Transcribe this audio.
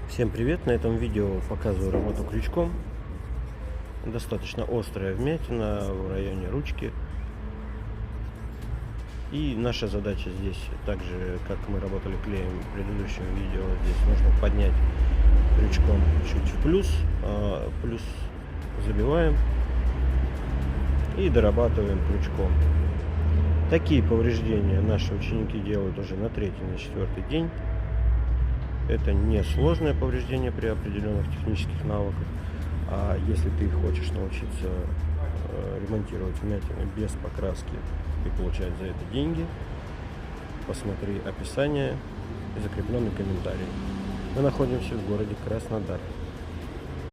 Всем привет! На этом видео показываю работу крючком. Достаточно острая вмятина в районе ручки. И наша задача здесь, так же как мы работали клеем в предыдущем видео, здесь нужно поднять крючком чуть в плюс, плюс забиваем и дорабатываем крючком. Такие повреждения наши ученики делают уже на третий, на четвертый день. Это не сложное повреждение при определенных технических навыках. А если ты хочешь научиться ремонтировать вмятины без покраски и получать за это деньги, посмотри описание и закрепленный комментарий. Мы находимся в городе Краснодар.